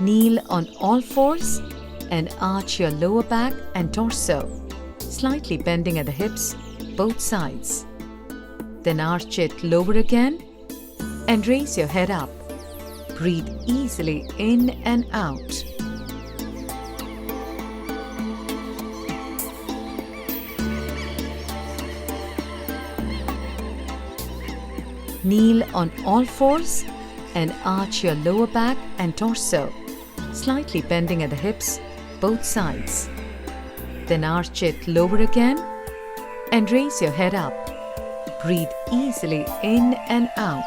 Kneel on all fours and arch your lower back and torso, slightly bending at the hips, both sides. Then arch it lower again and raise your head up. Breathe easily in and out. Kneel on all fours and arch your lower back and torso, slightly bending at the hips, both sides. Then arch it lower again and raise your head up. Breathe easily in and out.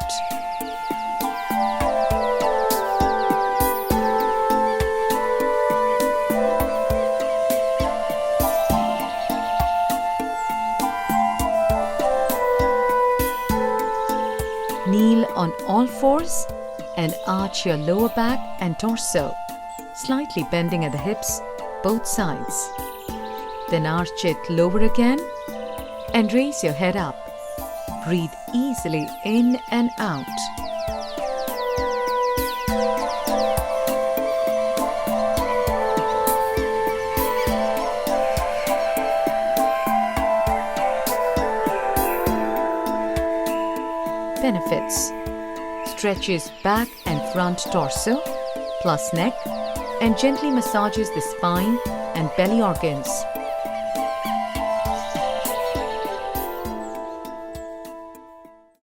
Kneel on all fours and arch your lower back and torso, slightly bending at the hips, both sides. Then arch it lower again and raise your head up. Breathe easily in and out. Benefits: stretches back and front torso plus neck and gently massages the spine and belly organs.